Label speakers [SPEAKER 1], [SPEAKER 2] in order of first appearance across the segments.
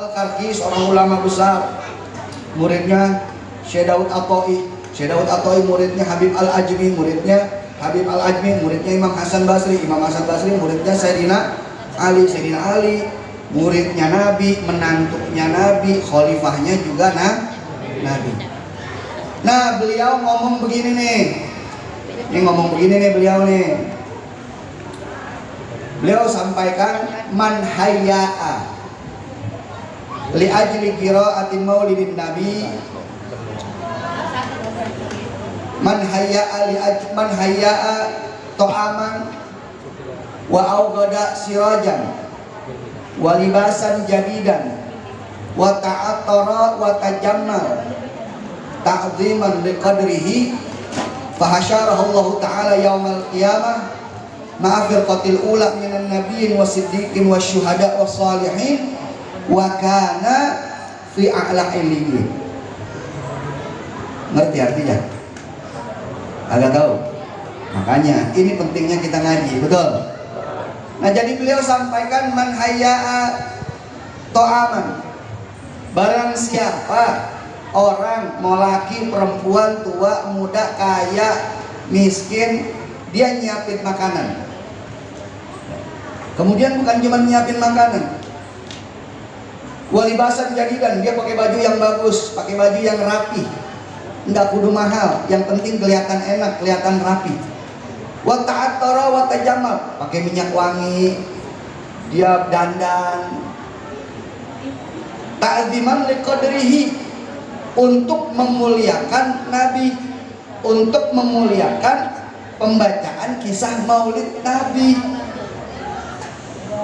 [SPEAKER 1] Al-Karki, seorang ulama besar, muridnya Syekh Daud Atoi. Syekh Daud Atoi muridnya Habib Al-Ajmi, muridnya Habib Al-Ajmi, muridnya Imam Hasan Basri. Imam Hasan Basri muridnya Sayyidina Ali. Sayyidina Ali muridnya Nabi, menantunya Nabi, khalifahnya juga Nabi. Nah, beliau ngomong begini nih. Beliau nih. Beliau sampaikan man hayya'a li ajli qiraati maulidin nabi, man hayya'a ta'aman wa awghada sirajan wa libasan jadidan wa ta'attara wa tajammal ta'ziman liqadrihi fahasyarahu Allah ta'ala yaumal qiyamah ma'afirqatil ula minan nabiyyin wa siddiqin wa syuhada wa salihin wa kana fi a'la illiyin. Ngerti artinya? Agak tahu? Makanya ini pentingnya kita ngaji, betul? Nah, jadi beliau sampaikan man hayya'a ta'aman, barang siapa orang, mau laki, perempuan, tua, muda, kaya, miskin, dia nyiapin makanan. Kemudian bukan cuma nyiapin makanan, walibasan jadidan, dia pakai baju yang bagus, pakai baju yang rapi, nggak kudu mahal, yang penting kelihatan enak, kelihatan rapi. Wa ta'attara wa tajammal, pakai minyak wangi, dia dandan. Ta'ziman liqadrihi, untuk memuliakan Nabi, untuk memuliakan pembacaan kisah maulid Nabi.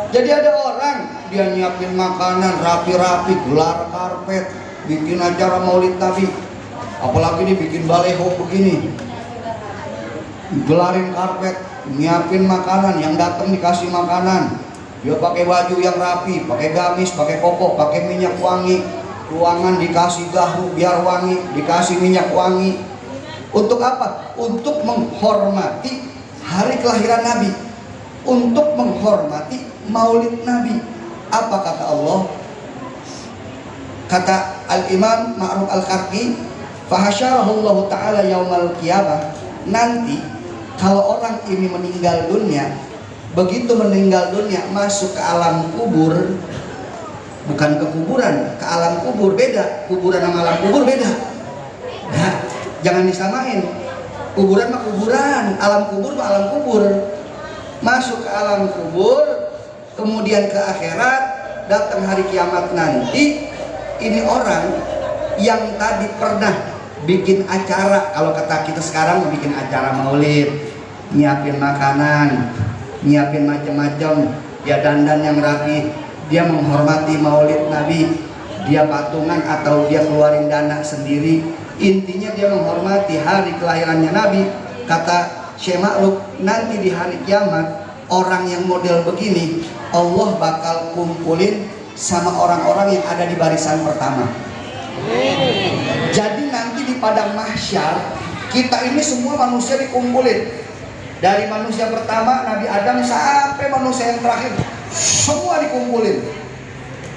[SPEAKER 1] Jadi ada orang dia nyiapin makanan rapi-rapi, gelar karpet, bikin acara maulid Nabi, apalagi dia bikin baleho begini, gelarin karpet, nyiapin makanan, yang datang dikasih makanan, dia pakai baju yang rapi, pakai gamis, pakai koko, pakai minyak wangi, ruangan dikasih gahu biar wangi, dikasih minyak wangi. Untuk apa? Untuk menghormati hari kelahiran Nabi, untuk menghormati maulid Nabi. Apa kata Allah? Kata Al-Imam Ma'ruf Al-Karki, fahasyarahu Allah ta'ala yaumal qiyamah, nanti kalau orang ini meninggal dunia, begitu meninggal dunia masuk ke alam kubur, bukan ke kuburan, ke alam kubur, beda. Kuburan sama alam kubur beda. Nah, jangan disamain. Kuburan mah kuburan, alam kubur mah alam kubur. Masuk ke alam kubur, kemudian ke akhirat, datang hari kiamat nanti, ini orang yang tadi pernah bikin acara, kalau kata kita sekarang bikin acara maulid, nyiapin makanan, nyiapin macam-macam, dia dandan yang rapi, dia menghormati maulid Nabi, dia patungan atau dia keluarin dana sendiri, intinya dia menghormati hari kelahirannya Nabi. Kata Syekh Ma'ruf, nanti di hari kiamat orang yang model begini Allah bakal kumpulin sama orang-orang yang ada di barisan pertama. Jadi nanti di padang mahsyar kita ini semua manusia dikumpulin, dari manusia pertama Nabi Adam sampai manusia yang terakhir, semua dikumpulin.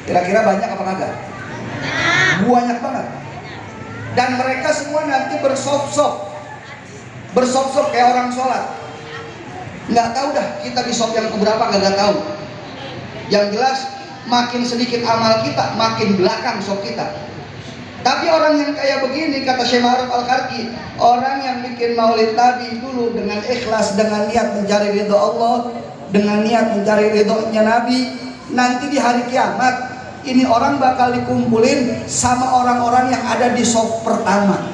[SPEAKER 1] Kira-kira banyak apa kagak? Banyak banget. Dan mereka semua nanti bersop-sop kayak orang sholat. Nggak tahu dah kita di sop yang keberapa, nggak tahu. Yang jelas makin sedikit amal kita, makin belakang sop kita. Tapi orang yang kayak begini, kata Syekh Ma'ruf Al-Karki, orang yang bikin maulid Nabi dulu dengan ikhlas, dengan niat mencari ridho Allah, dengan niat mencari ridhonya Nabi, nanti di hari kiamat ini orang bakal dikumpulin sama orang-orang yang ada di sop pertama.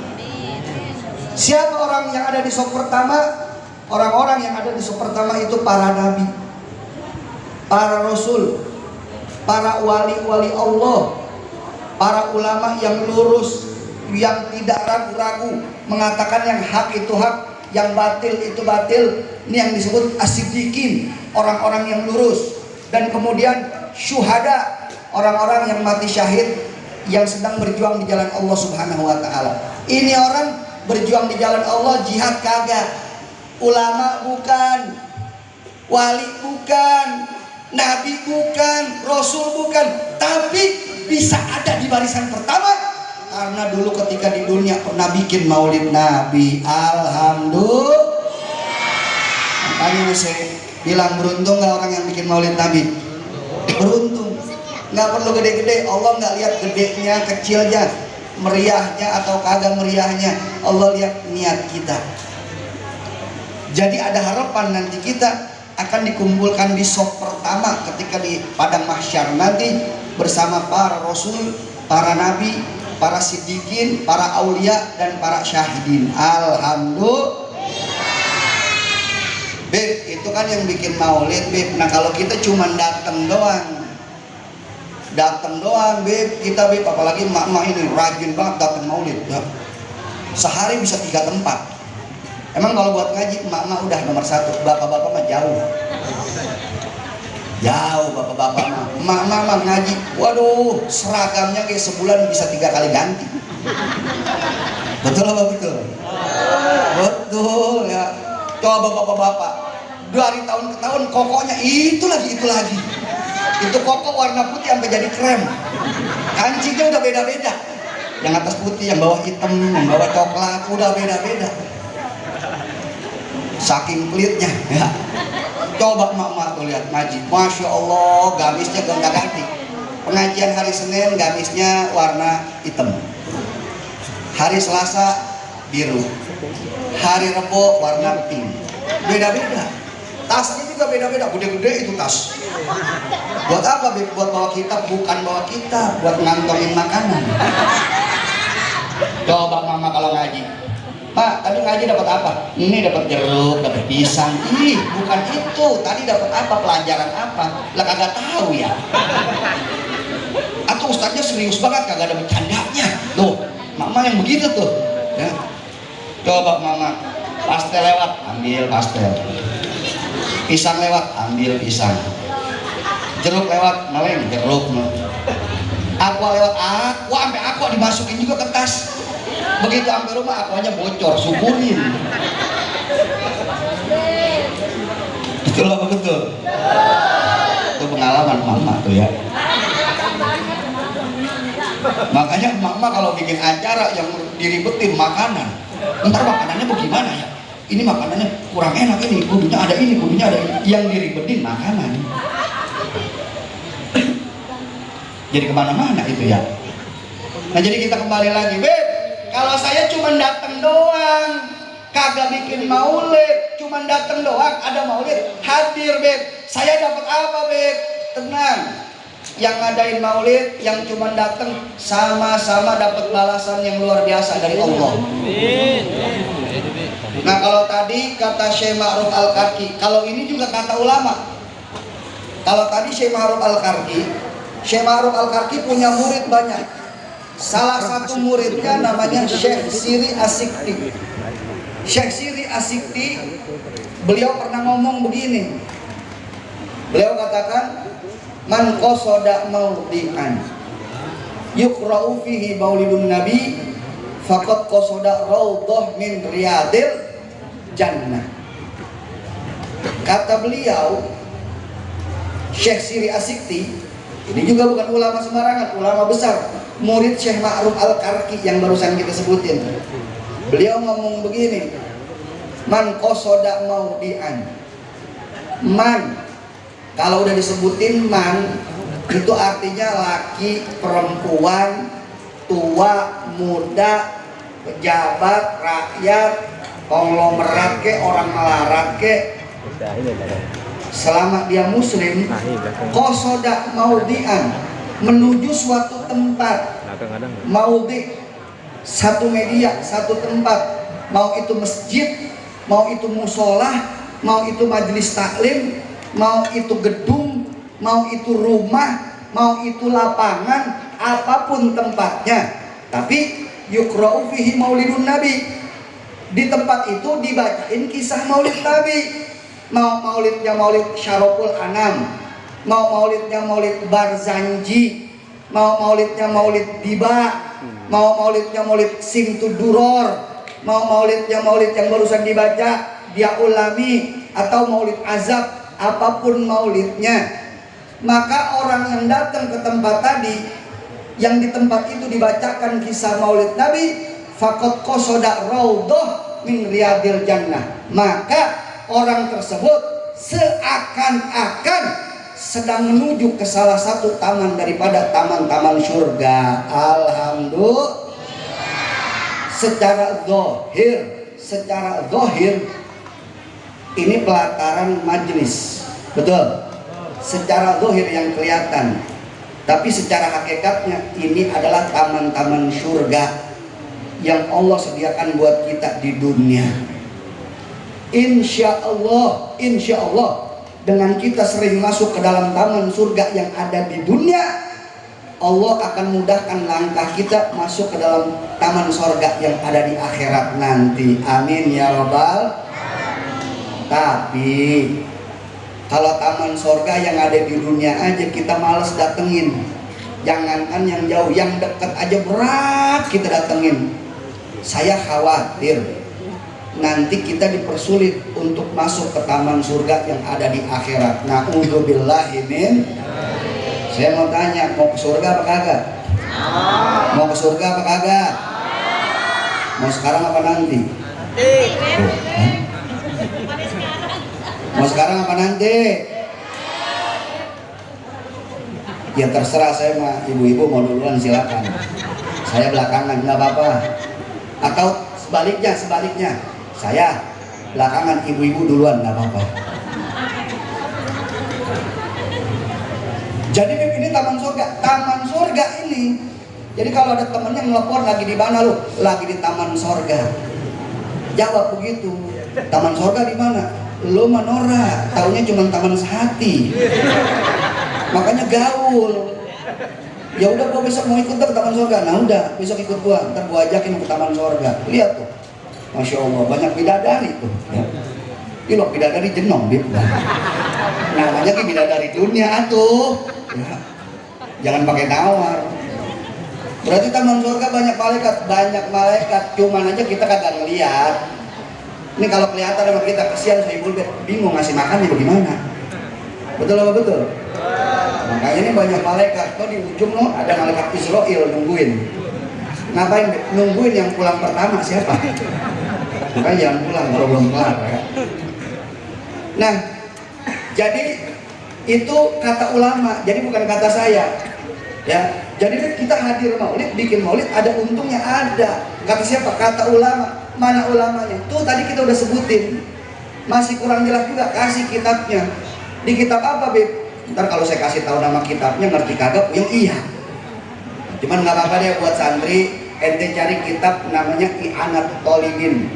[SPEAKER 1] Siapa orang yang ada di sop pertama? Orang-orang yang ada di sop pertama itu para nabi, para rasul, para wali-wali Allah, para ulama yang lurus, yang tidak ragu-ragu mengatakan yang hak itu hak, yang batil itu batil. Ini yang disebut as-siddiqin, orang-orang yang lurus. Dan kemudian syuhada, orang-orang yang mati syahid, yang sedang berjuang di jalan Allah Subhanahu wa ta'ala. Ini orang berjuang di jalan Allah, jihad kagak, ulama bukan, wali bukan, nabi bukan, rasul bukan, tapi di jadi barisan pertama karena dulu ketika di dunia pernah bikin maulid Nabi. Alhamdulillah. Makanya saya bilang, beruntung gak orang yang bikin maulid Nabi? Beruntung. Nggak perlu gede-gede. Allah nggak lihat gedenya, kecilnya, meriahnya atau kagak meriahnya. Allah lihat niat kita. Jadi ada harapan nanti kita akan dikumpulkan di saf pertama ketika di padang mahsyar nanti bersama para rasul, para nabi, para siddiqin, para aulia dan para syahidin. Alhamdulillah. Beb, itu kan yang bikin maulid, Beb. Nah kalau kita cuma datang doang, Beb, kita Beb, apalagi emak-emak ini rajin banget datang maulid ya. Sehari bisa 3 tempat. Emang kalau buat ngaji emak-emak udah nomor 1, bapak-bapak mah jauh bapak-bapak mah. Emak-emak mah ngaji, waduh seragamnya kayak sebulan bisa 3 kali ganti. Betul apa betul? Betul ya. Coba bapak-bapak dari tahun ke tahun kokoknya itu lagi. Itu koko warna putih sampai jadi krem. Kancingnya udah beda-beda. Yang atas putih, yang bawah hitam, yang bawah coklat, udah beda-beda. Saking pelitnya ya. Coba mak-mak tuh lihat ngaji, Masya Allah, gamisnya gonta-ganti. Pengajian hari Senin gamisnya warna hitam, hari Selasa biru, hari Rebo warna pink. Beda-beda. Tasnya juga beda-beda, gede-gede itu tas. Buat apa? Buat bawa kitab, bukan bawa kitab, buat ngantongin makanan. Coba mama kalau ngaji, Pak, tadi ngaji dapat apa? Ini dapat jeruk, dapat pisang. Ih, bukan itu. Tadi dapat apa? Pelajaran apa? Lah kagak tahu ya. Atau ustadznya serius banget, kagak ada bercandanya. Tuh, mama yang begitu tuh. Ya. Coba mama, pastel lewat, ambil pastel. Pisang lewat, ambil pisang. Jeruk lewat, meleng jeruk. Aqua lewat, aqua sampai aqua dimasukin juga ke tas. Begitu sampai rumah aquanya bocor, syukurin. Betul apa betul? Itu pengalaman mama tuh ya. Makanya mama kalau bikin acara yang diribetin makanan, ntar makanannya bagaimana ya? Ini makanannya kurang enak, ini kudunya ada ini, kudunya ada ini. Yang diribetin makanan. Jadi kemana-mana itu ya. Nah jadi kita kembali lagi, Beb. Kalau saya cuma datang doang, kagak bikin maulid, cuma datang doang, ada maulid, hadir Beb. Saya dapat apa Beb? Tenang. Yang ngadain maulid, yang cuma datang, sama-sama dapat balasan yang luar biasa dari Allah. Nah kalau tadi kata Syekh Ma'ruf Al-Karki, kalau ini juga kata ulama. Kalau tadi Syekh Ma'ruf Al-Karki, Syekh Ma'ruf Al-Karki punya murid banyak. Salah satu muridnya namanya Syekh Siri Asikti. Syekh Siri Asikti, beliau pernah ngomong begini. Beliau katakan, man qasada maudi'an yuqra'u fihi maulidun nabi faqad qasada raudhah min riyadil jannah. Kata beliau, Syekh Siri Asikti, ini juga bukan ulama sembarangan, ulama besar, murid Syekh Ma'ruf Al-Karki yang barusan kita sebutin. Beliau ngomong begini, man qasada maudi'an. Man, kalau udah disebutin man, itu artinya laki, perempuan, tua, muda, pejabat, rakyat, konglomerat ke, orang melarat ke. Selama dia muslim, qasada maudi'an, menuju suatu tempat. Maudi, satu media, satu tempat. Mau itu masjid, mau itu musola, mau itu majelis taklim, mau itu gedung, mau itu rumah, mau itu lapangan, apapun tempatnya. Tapi yuqra'u fihi maulidun nabi, di tempat itu dibacain kisah maulid Nabi. Mau maulidnya maulid Syaroful Anam, mau maulidnya maulid Barzanji, mau maulidnya maulid Diba, mau maulidnya maulid Simtuduror, mau maulidnya maulid yang barusan dibaca Dia Ulami, atau maulid Azab, apapun maulidnya. Maka orang yang datang ke tempat tadi, yang di tempat itu dibacakan kisah Maulid Nabi, faqad qasada raudhah min riyadil jannah, maka orang tersebut seakan-akan sedang menuju ke salah satu taman daripada taman-taman surga. Alhamdulillah. Secara zahir ini pelataran majelis, betul, secara zahir yang kelihatan, tapi secara hakikatnya ini adalah taman-taman surga yang Allah sediakan buat kita di dunia. Insya Allah dengan kita sering masuk ke dalam taman surga yang ada di dunia, Allah akan mudahkan langkah kita masuk ke dalam taman surga yang ada di akhirat nanti. Amin ya rabbal. Tapi kalau taman surga yang ada di dunia aja kita males datengin, jangankan yang jauh, yang dekat aja berat kita datengin. Saya khawatir nanti kita dipersulit untuk masuk ke taman surga yang ada di akhirat. Na'udzubillahi min. Saya mau tanya, mau ke surga apa kagak? Mau ke surga apa kagak? Mau sekarang apa nanti? Mau sekarang apa nanti? Ya terserah, saya mah ibu-ibu mau duluan silakan. Saya belakangan, nggak apa-apa. Atau sebaliknya, saya belakangan, ibu-ibu duluan, nggak apa-apa. Jadi ini taman surga ini. Jadi kalau ada temennya ngelepon, lagi di mana lu? Lagi di taman surga. Jawab begitu. Taman surga di mana? Lu manora, taunya cuma taman sehati. Makanya gaul. Ya udah, gua besok mau ikut ke taman surga. Nah udah, besok ikut gua. Ntar gua ajakin ke taman surga. Lihat tuh, masya Allah, banyak bidadari tuh. Ya. Loh, bidadari jenong gitu. Namanya ki bidadari dunia tuh. Ya. Jangan pakai tawar. Berarti taman surga banyak malaikat. Cuman aja kita kagak ngeliat. Ini kalau kelihatan sama kita, kesian Saiful bingung ngasih makannya bagaimana. Betul apa betul? Makanya ini banyak malaikat. Tuh di ujung loh ada malaikat Israel nungguin. Ngapain? Nungguin yang pulang pertama siapa? Makanya jangan pulang kalau belum kelar ya. Nah, jadi itu kata ulama, jadi bukan kata saya. Ya, jadi kita hadir maulid, bikin maulid, ada untungnya ada. Kata siapa? Kata ulama. Mana ulamanya? Tuh tadi kita udah sebutin. Masih kurang jelas juga, kasih kitabnya. Di kitab apa, Beb? Ntar kalau saya kasih tahu nama kitabnya ngerti kagak? Yang iya. Cuman nggak apa-apa deh buat santri, ente cari kitab namanya I'anatul Thalibin.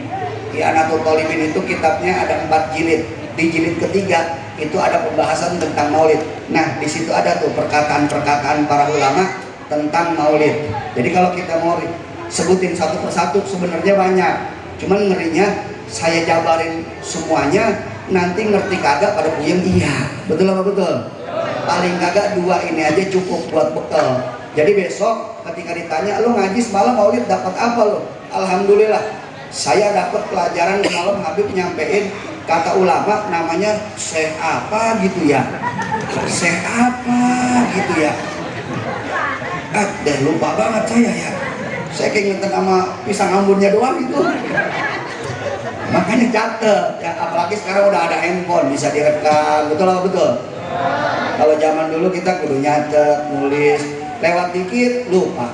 [SPEAKER 1] I'anatul Thalibin itu kitabnya ada 4 jilid. Di jilid ketiga itu ada pembahasan tentang maulid. Nah di situ ada tuh perkataan-perkataan para ulama tentang maulid. Jadi kalau kita mau sebutin satu persatu sebenarnya banyak. Cuman ngerinya saya jabarin semuanya nanti ngerti kagak pada puyeng. Iya, betul apa betul? Paling kagak 2 ini aja cukup buat bekal. Jadi besok ketika ditanya lu ngaji semalam maulid dapat apa lu? Alhamdulillah saya dapat pelajaran semalam Habib nyampein kata ulama namanya Syekh apa gitu ya. Syekh apa gitu ya. Deh lupa banget saya ya. Saya keingetan sama pisang ambunnya doang gitu. Makanya catet ya, apalagi sekarang udah ada handphone bisa direkam, betul apa betul? Kalau zaman dulu kita kudu nyatet, nulis, lewat dikit lupa.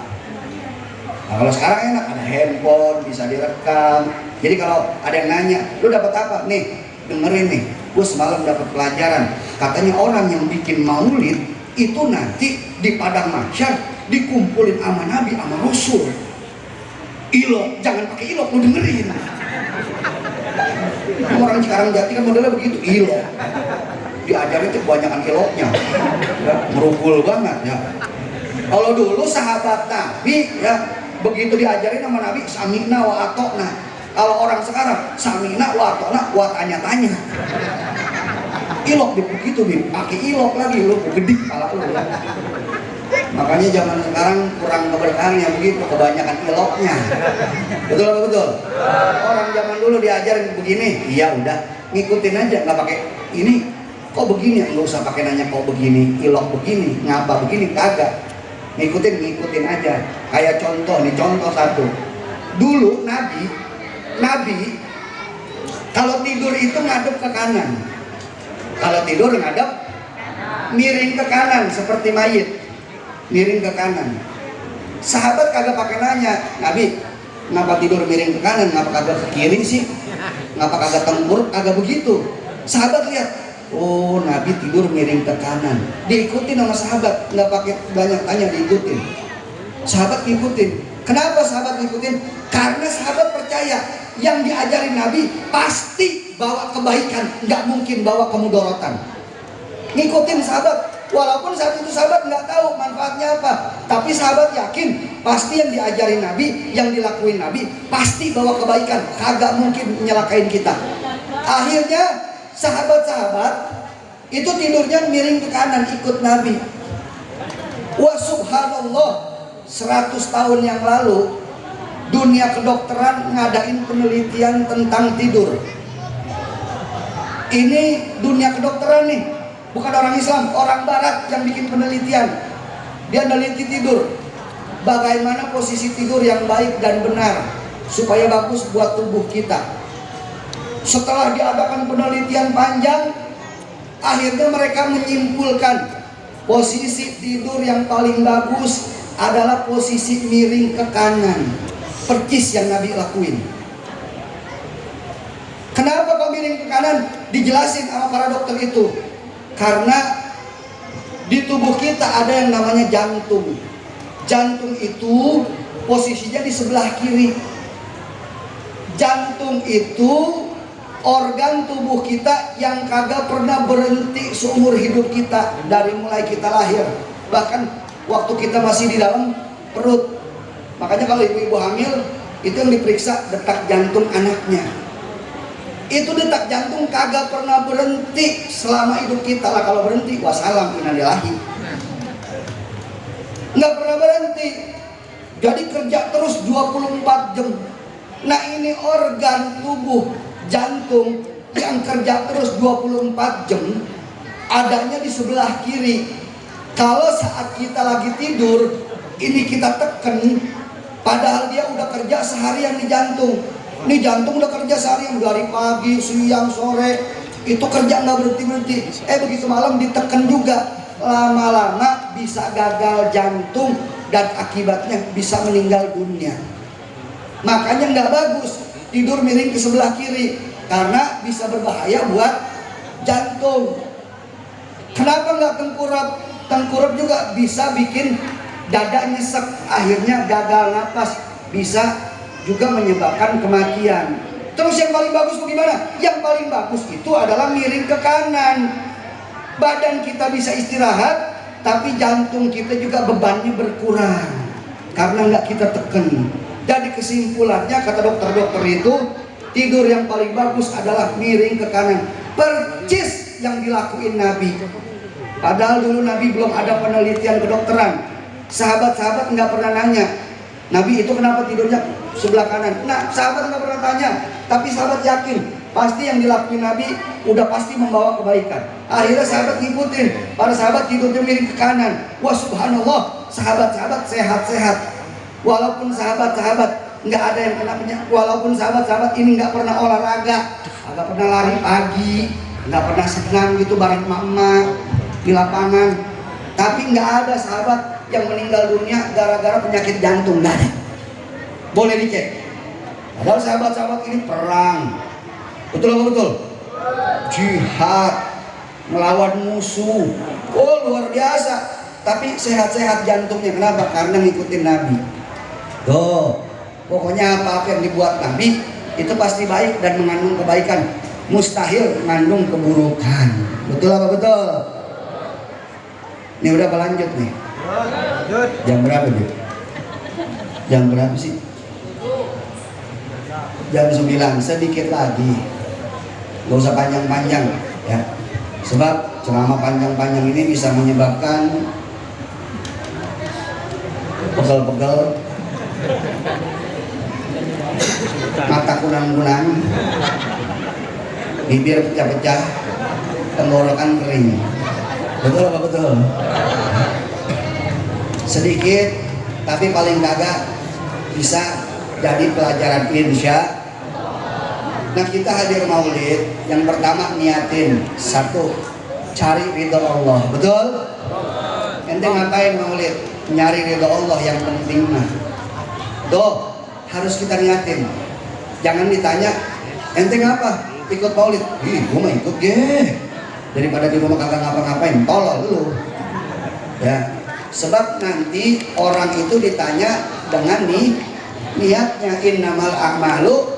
[SPEAKER 1] Nah kalau sekarang enak, ada handphone bisa direkam. Jadi kalau ada yang nanya, lu dapat apa? Nih, dengerin nih, gue semalam dapat pelajaran. Katanya orang yang bikin maulid itu nanti di padang mahsyar dikumpulin sama Nabi sama Rasul. Ilok, jangan pakai ilok, lu dengerin. Orang Cikarang Jati kan modelnya begitu, ilok. Diajarin itu kebanyakan iloknya, ya, merukul banget ya. Kalau dulu sahabat Nabi ya begitu diajarin sama Nabi samina wa atokna. Kalau orang sekarang samina wa atokna wa tanya-tanya. Ilok begitu nih, pakai ilok lagi lu gede kepala lu ya. Makanya zaman sekarang kurang keberkahan yang begitu, kebanyakan iloknya. Betul apa betul? Orang zaman dulu diajarin begini, iya udah ngikutin aja, nggak pakai ini. Kok begini? Nggak usah pakai nanya kok begini, ilok begini, ngapa begini, kagak. ngikutin aja. Kayak contoh nih, contoh satu. Dulu Nabi kalau tidur itu ngadep ke kanan. Kalau tidur ngadep miring ke kanan seperti mayit, miring ke kanan. Sahabat kagak pakai nanya, Nabi, kenapa tidur miring ke kanan? Ngapa kagak ke kiri sih? Ngapa kagak tengkurap? Kagak begitu. Sahabat lihat, oh Nabi tidur miring ke kanan. Diikutin sama sahabat, nggak pakai banyak tanya, diikutin. Sahabat ngikutin. Kenapa sahabat ngikutin? Karena sahabat percaya yang diajarin Nabi pasti bawa kebaikan, nggak mungkin bawa kemudorotan. Ngikutin sahabat, walaupun saat itu sahabat nggak tahu manfaatnya apa, tapi sahabat yakin pasti yang diajarin Nabi, yang dilakuin Nabi pasti bawa kebaikan, kagak mungkin nyelakain kita. Akhirnya sahabat-sahabat itu tidurnya miring ke kanan ikut Nabi. Wah subhanallah, 100 tahun yang lalu dunia kedokteran ngadain penelitian tentang tidur. Ini dunia kedokteran nih, bukan orang Islam, orang Barat yang bikin penelitian. Dia neliti tidur, bagaimana posisi tidur yang baik dan benar supaya bagus buat tubuh kita. Setelah diadakan penelitian panjang, akhirnya mereka menyimpulkan posisi tidur yang paling bagus adalah posisi miring ke kanan, percis yang Nabi lakuin. Kenapa kok miring ke kanan? Dijelasin sama para dokter itu. Karena di tubuh kita ada yang namanya jantung. Jantung itu posisinya di sebelah kiri. Jantung itu organ tubuh kita yang kagak pernah berhenti seumur hidup kita, dari mulai kita lahir, bahkan waktu kita masih di dalam perut. Makanya kalau ibu-ibu hamil itu yang diperiksa detak jantung anaknya. Itu detak jantung kagak pernah berhenti selama hidup kita lah. Kalau berhenti, wassalam, innalillahi. Nggak pernah berhenti. Jadi kerja terus 24 jam. Nah ini organ tubuh jantung yang kerja terus 24 jam adanya di sebelah kiri. Kalau saat kita lagi tidur, ini kita tekan, padahal dia udah kerja seharian di jantung. Ini jantung udah kerja seharian dari pagi, siang, sore, itu kerja nggak berhenti-berhenti. Begitu malam ditekan juga, lama-lama bisa gagal jantung dan akibatnya bisa meninggal dunia. Makanya nggak bagus tidur miring ke sebelah kiri, karena bisa berbahaya buat jantung. Kenapa nggak tengkurap? Tengkurap juga bisa bikin dada nyesek, akhirnya gagal napas, bisa juga menyebabkan kematian. Terus yang paling bagus bagaimana? Yang paling bagus itu adalah miring ke kanan. Badan kita bisa istirahat, tapi jantung kita juga bebannya berkurang karena nggak kita tekan. Jadi kesimpulannya kata dokter-dokter itu, tidur yang paling bagus adalah miring ke kanan, percis yang dilakuin Nabi. Padahal dulu Nabi belum ada penelitian kedokteran. Sahabat-sahabat nggak pernah nanya, Nabi itu kenapa tidurnya sebelah kanan? Nah, sahabat nggak pernah tanya, tapi sahabat yakin pasti yang dilakuin Nabi udah pasti membawa kebaikan. Akhirnya sahabat ngikutin, para sahabat tidurnya miring ke kanan. Wah subhanallah, sahabat-sahabat sehat-sehat. Walaupun sahabat-sahabat nggak ada yang kena penyakit, walaupun sahabat-sahabat ini nggak pernah olahraga, nggak pernah lari pagi, nggak pernah senang gitu bareng emak-emak di lapangan, tapi nggak ada sahabat yang meninggal dunia gara-gara penyakit jantung, nggak ada. Boleh dicek. Padahal sahabat-sahabat ini perang, betul apa betul? Jihad, melawan musuh, oh luar biasa. Tapi sehat-sehat jantungnya, kenapa? Karena ngikutin Nabi. Tuh, pokoknya apa-apa yang dibuat Nabi itu pasti baik dan mengandung kebaikan, mustahil mengandung keburukan. Betul apa betul? Ini udah berlanjut nih. Jam berapa nih? Jam berapa sih? Jam 9, sedikit lagi. Gak usah panjang-panjang ya. Sebab ceramah panjang-panjang ini bisa menyebabkan pegel-pegel, mata kunang-kunang, bibir pecah-pecah, tenggorokan kering. Betul apa betul? sedikit, tapi paling kagak bisa jadi pelajaran insya. Nah, kita hadir maulid, yang pertama niatin satu, cari ridho Allah, betul? Ente ngapain maulid? Nyari ridho Allah yang penting mah. Doh, harus kita niatin. Jangan ditanya, ente ngapa? Ikut maulid? Ih, gua mah ikut ge. Daripada di rumah kagak ngapa-ngapain, tolol lu. Ya, sebab nanti orang itu ditanya dengan niatnya. Innamal a'malu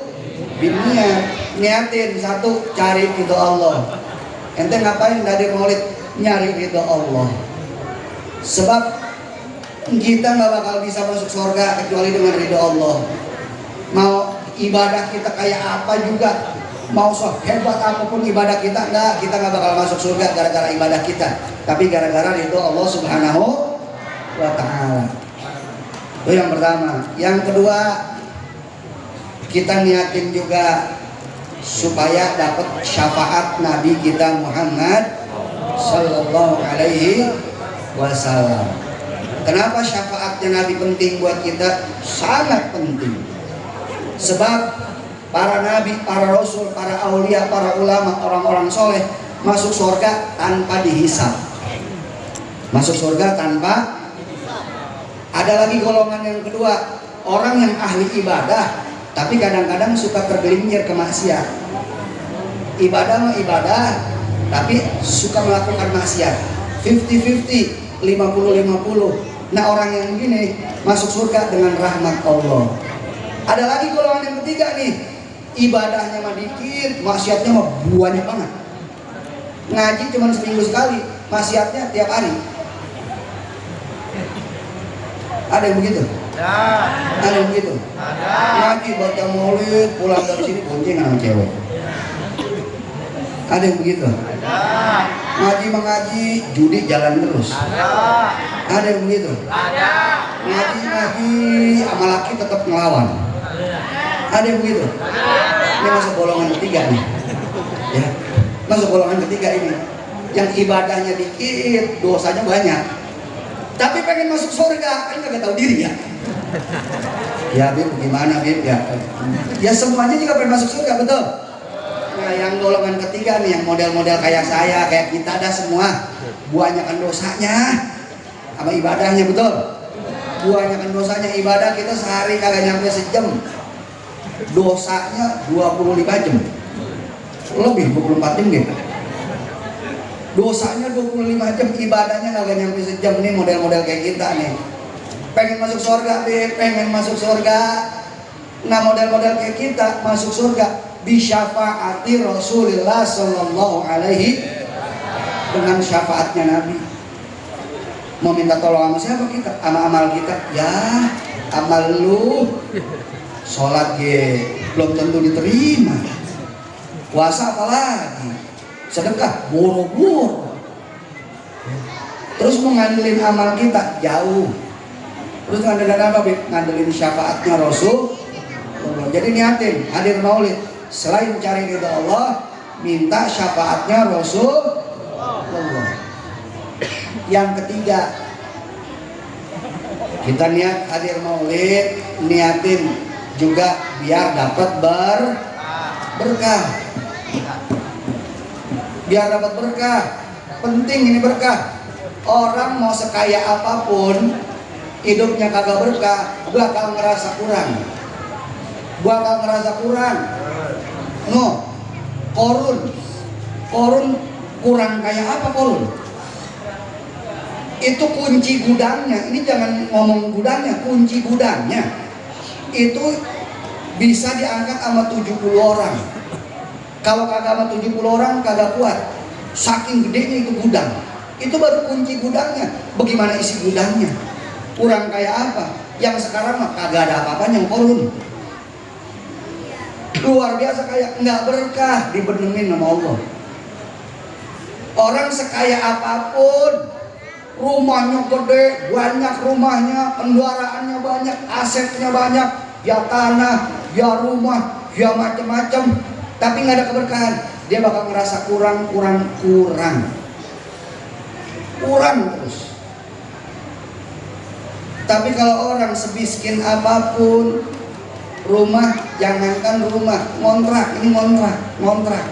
[SPEAKER 1] binniat. Niatin satu, cari ridho Allah. Ente ngapain dari maulid? Nyari ridho Allah. Sebab kita nggak bakal bisa masuk surga kecuali dengan ridho Allah. Mau ibadah kita kayak apa juga, mau hebat apapun ibadah kita nggak bakal masuk surga gara-gara ibadah kita, tapi gara-gara ridho Allah Subhanahu wa Ta'ala. Itu yang pertama. Yang kedua, kita niatin juga supaya dapat syafaat Nabi kita Muhammad Sallallahu Alaihi Wasallam. Kenapa syafaatnya Nabi penting buat kita? Sangat penting. Sebab para nabi, para rasul, para aulia, para ulama, orang-orang soleh masuk surga tanpa dihisab. Masuk surga tanpa. Ada lagi golongan yang kedua, orang yang ahli ibadah, tapi kadang-kadang suka tergelincir ke maksiat. Ibadah mah ibadah, tapi suka melakukan maksiat. 50-50. 50-50. Nah, orang yang begini masuk surga dengan rahmat Allah. Ada lagi golongan yang ketiga nih, ibadahnya mah dikit, maksiatnya mah banyak banget. Ngaji cuma seminggu sekali, maksiatnya tiap hari. Ada yang begitu? Ada yang begitu? Ngaji, baca maulid, pulang dari sini bonceng sama cewek. Ada yang begitu? Ngaji mengaji, judi jalan terus. Ada yang begitu? Ngaji, sama laki tetap ngelawan. Ada yang begitu? Ini masuk golongan ketiga nih. Ya, masuk golongan ketiga ini. Yang ibadahnya dikit, dosanya banyak. Tapi pengen masuk surga, kan nggak tahu diri ya. Ya Bib, gimana Bib ya? Ya semuanya juga pengen masuk surga, betul? Nah, yang golongan ketiga nih, yang model-model kayak saya, kayak kita dah semua, banyakan dosanya sama ibadahnya, betul? Banyakan dosanya, ibadah kita sehari kagak nyampe sejam, dosanya 25 jam, lebih 24 jam gitu. Dosanya 25 jam, ibadahnya kagak nyampe sejam. Nih model-model kayak kita nih, pengen masuk surga, pengen masuk surga. Nah, model-model kayak kita masuk surga bisyafaati Rasulullah Sallallahu Alaihi, dengan syafaatnya Nabi. Mau minta tolong sama siapa kita? Sama amal kita. Ya, amal lu sholat belum tentu diterima. Puasa apalagi? Sedekah boro-boro. Terus mau ngandelin amal kita jauh. Terus ngandelin apa? Ngandelin syafaatnya Rasul. Jadi niatin hadir maulid, selain cari ridha Allah, minta syafaatnya Rasulullah. Yang ketiga, kita niat hadir maulid, niatin juga biar dapat berkah. Biar dapat berkah. Penting ini berkah. Orang mau sekaya apapun, hidupnya kagak berkah, bakal ngerasa kurang. No, Korun kurang kayak apa Korun? Itu kunci gudangnya. Ini jangan ngomong gudangnya, kunci gudangnya itu bisa diangkat sama 70 orang. Kalau kagak sama 70 orang kagak kuat. Saking gedenya itu gudang. Itu baru kunci gudangnya. Bagaimana isi gudangnya? Kurang kayak apa? Yang sekarang mah kagak ada apa-apanya yang Korun. Luar biasa kayak nggak berkah, dibenemin sama Allah. Orang sekaya apapun, rumahnya gede, banyak rumahnya, kendaraannya banyak, asetnya banyak, ya tanah, ya rumah, ya macam-macam, tapi nggak ada keberkahan, dia bakal ngerasa kurang terus. Tapi kalau orang sebiskin apapun, rumah, jangankan rumah, ngontrak, ini ngontrak.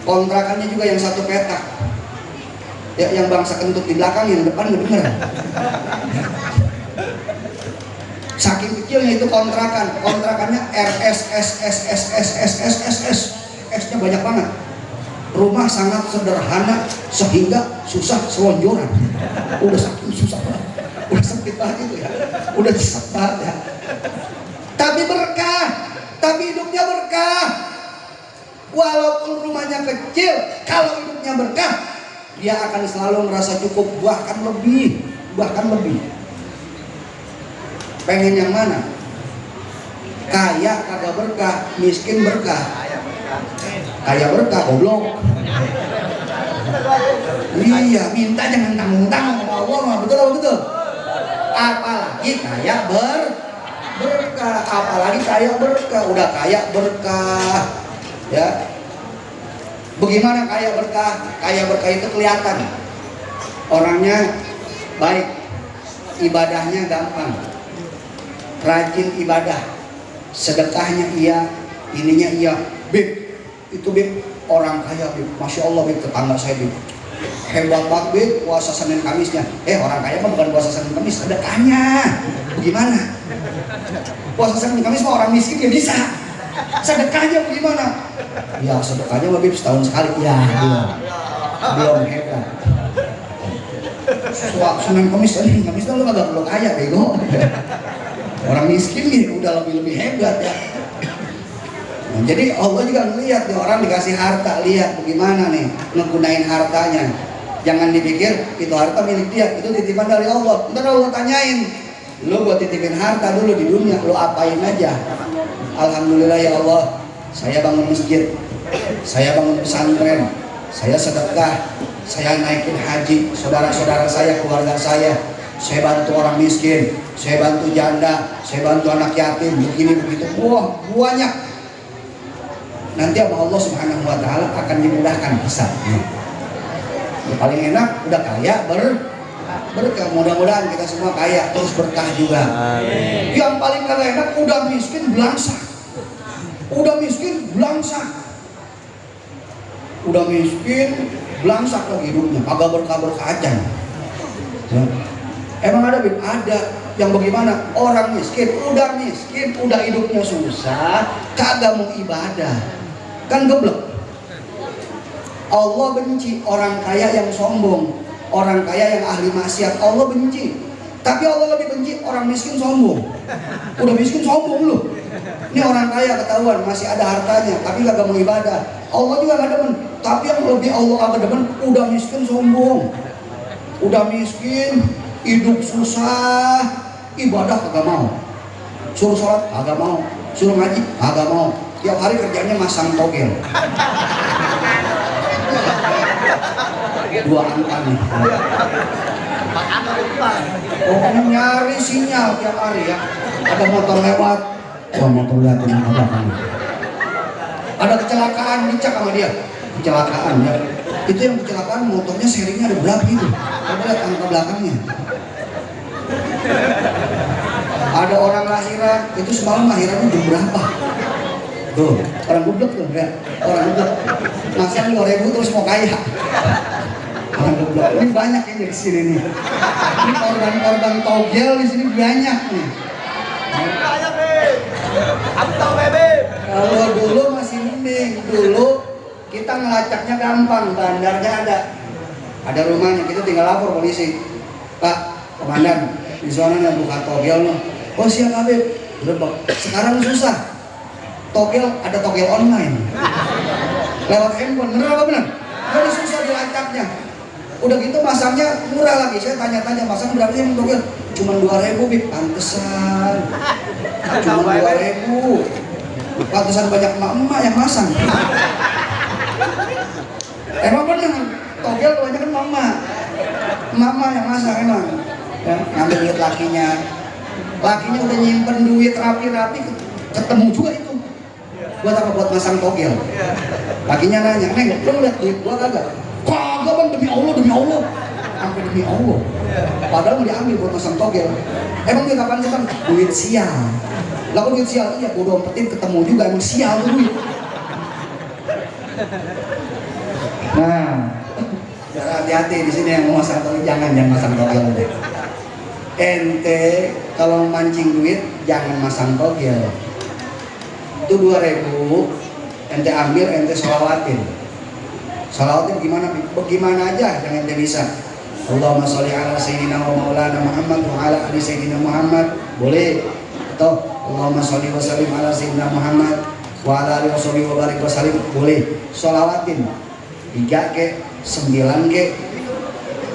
[SPEAKER 1] Kontrakannya juga yang satu petak. Ya, yang bangsa kentut di belakang, yang depan ngedenger. Saking kecilnya itu kontrakannya S-nya banyak banget. Rumah sangat sederhana sehingga susah selonjoran. Udah saking susah banget, udah sempit banget itu ya, udah susah banget ya. Tapi berkah, tapi hidupnya berkah. Walaupun rumahnya kecil, kalau hidupnya berkah, dia akan selalu merasa cukup, bahkan lebih. Pengen yang mana? Kaya kagak berkah, miskin berkah. Kaya berkah, goblok. Iya, minta jangan tanggung-tanggung sama Allah, betul. Apalagi kaya berkah, apalagi kaya berkah. Udah kaya berkah, ya. Bagaimana kaya berkah? Kaya berkah itu kelihatan. Orangnya baik, ibadahnya gampang, rajin ibadah, sedekahnya iya, ininya iya. Bib, itu Bib, orang kaya Bib, Masya Allah Bib, tetangga saya Bib, hebat banget Bib, puasa Senin Kamisnya. Orang kaya mah bukan puasa Senin Kamis, sedekahnya. Bagaimana? Puasa Senin Kamis mah orang miskin ya bisa, sedekahnya bagaimana? Ya sedekahnya Bib setahun sekali. Ya belum hebat. Senin Kamis lu kagak perlu kaya bego. Orang miskin nih udah lebih hebat ya. Nah, jadi Allah juga melihat nih orang dikasih harta, lihat bagaimana nih ngegunain hartanya. Jangan dipikir itu harta milik dia, itu titipan dari Allah. Ntar Allah tanyain, lu buat titipin harta dulu di dunia, lu apain aja? Alhamdulillah ya Allah, saya bangun masjid, saya bangun pesantren, saya sedekah, saya naikin haji saudara-saudara saya, keluarga saya bantu orang miskin, saya bantu janda, saya bantu anak yatim, begini begitu. Wah, banyak. Nanti Allah Subhanahu wa taala akan dimudahkan hisabnya. Paling enak udah kaya berkah. Mudah-mudahan kita semua kaya terus berkah juga. Amin. Yang paling kagak enak udah miskin belangsak. Udah miskin belangsak lagi hidupnya, kagak berkah aja. Emang ada Bib? Ada. Yang bagaimana? Orang miskin, udah hidupnya susah, kagak mau ibadah. Kan geblek. Allah benci orang kaya yang sombong, orang kaya yang ahli maksiat. Allah benci. Tapi Allah lebih benci orang miskin sombong. Udah miskin sombong lu. Ini orang kaya ketahuan masih ada hartanya, tapi kagak mau ibadah. Allah juga gak demen. Tapi yang lebih Allah agak demen, udah miskin sombong. Udah miskin, hidup susah, ibadah kagak mau. Suruh sholat kagak mau, suruh ngaji kagak mau. Tiap hari kerjanya masang togel. 2 angka nih. Pokoknya nyari sinyal tiap hari ya. Ada motor lewat, motor liatin ke belakang. Ada kecelakaan, dicek sama dia. Kecelakaan ya. Itu yang kecelakaan motornya serinya ada berapa itu? Coba lihat angka belakangnya. Ada orang lahiran, itu semalam lahirannya jam berapa? Tuh, orang goblok tuh ya. Orang goblok. Masa 5.000 terus mau kaya. Orang goblok. Ini banyak ini di sini nih. Ini korban togel di sini banyak nih. Banyak nih. Abang bebe. Kalau dulu masih mending. Dulu kita ngelacaknya gampang, bandarnya ada. Ada rumahnya, kita tinggal lapor polisi. Pak, komandan, di sana yang buka togel loh. Oh siap Habib. Sekarang susah. Togel, ada togel online lewat handphone, bener apa bener? Jadi susah dilacaknya. Udah gitu masangnya murah lagi. Saya tanya-tanya masang berapa sih togel? Cuma 2.000 Bib. Pantesan cuma 2.000. Pantesan banyak emak-emak yang masang. Emang bener, togel kebanyakan mama yang masang emang ya, ngambil duit lakinya udah nyimpen duit rapi-rapi, ketemu juga itu. Buat apa? Buat masang togel. Lakinya nanya, Neng, lu lihat duit gua kagak? Kagak Bang, demi Allah. sampai demi Allah. Padahal mau diambil buat masang togel. Emang dia kapan sih bang? Duit sial. Lah kok duit sial? Iya, gua dompetin ketemu juga emang sial tuh duit. Nah, hati-hati di sini yang mau masang togel, jangan masang togel deh. Ente kalau mancing duit jangan masang togel. Itu 2.000 ente ambil, ente sholawatin. Sholawatin gimana aja yang ente bisa. Allahumma sholli ala sayyidina wa maulana Muhammad wa ala ali sayyidina Muhammad, boleh. Atau Allahumma sholli wa sallim ala sayyidina Muhammad wa ala ali wa barik wa sallim, boleh. Sholawatin 3 ke 9 ke,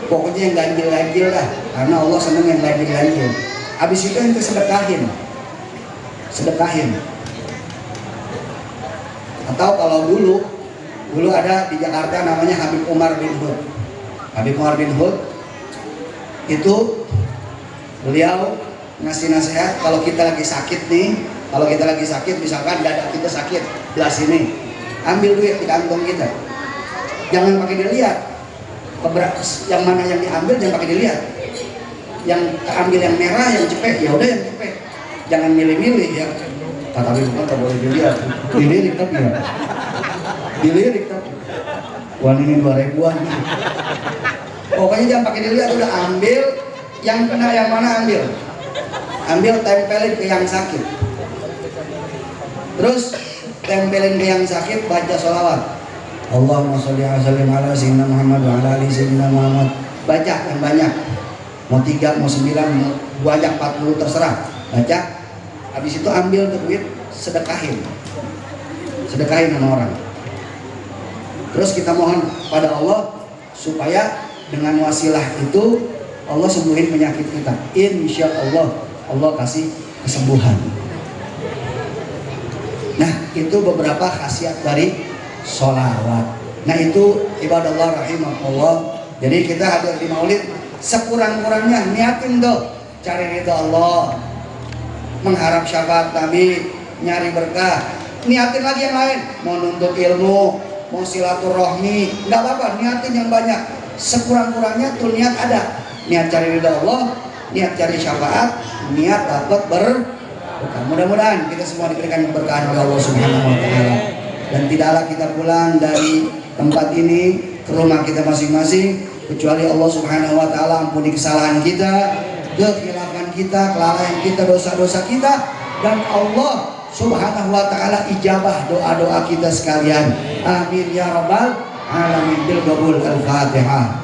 [SPEAKER 1] pokoknya yang ganjil-ganjil lah, karena Allah seneng yang ganjil-ganjil. Habis itu ente sedekahin. Atau kalau dulu ada di Jakarta namanya Habib Umar bin Hud. Habib Umar bin Hud itu beliau ngasih nasihat, kalau kita lagi sakit nih, misalkan dada kita sakit belah sini, ambil duit di kantong kita, jangan pakai dilihat yang mana yang diambil, jangan pakai dilihat, yang ambil yang merah, yang cepet, ya udah yang cepet, jangan milih-milih ya. Tapi bukan tak boleh dilihat, dilirik tapi ya, dilirik tapi. Wah ini 2.000-an. Pokoknya jangan pakai dilihat, udah ambil yang kena yang mana ambil tempelin ke yang sakit. Terus tempelin ke yang sakit, baca sholawat. Allahumma sholli ala sayyidina Muhammad wa ala ali sayyidina Muhammad. Baca yang banyak. Mau 3, mau 9, mau banyak 40 terserah. Baca. Habis itu ambil duit, sedekahin sama orang. Terus kita mohon pada Allah supaya dengan wasilah itu Allah sembuhin penyakit kita. Insya Allah Allah kasih kesembuhan. Nah itu beberapa khasiat dari sholawat. Nah itu ibadah Allah rahimahullah. Jadi kita hadir di maulid sekurang-kurangnya niatin tuh cari ridha Allah, mengharap syafaat Nabi, nyari berkah. Niatin lagi yang lain, mau nuntut ilmu, mau silaturahmi, nggak apa-apa, niatin yang banyak. Sekurang-kurangnya tuh niat ada, niat cari ridha Allah, niat cari syafaat, niat dapat berkah. Mudah-mudahan kita semua diberikan keberkahan oleh Allah Subhanahu wa taala. Dan tidaklah kita pulang dari tempat ini ke rumah kita masing-masing kecuali Allah Subhanahu wa taala ampuni kesalahan kita, kekhilafan kita, kelalaian kita, dosa-dosa kita, dan Allah Subhanahu wa taala ijabah doa-doa kita sekalian. Amin ya rabbal alamin. Bil qabul. Al-Fatihah.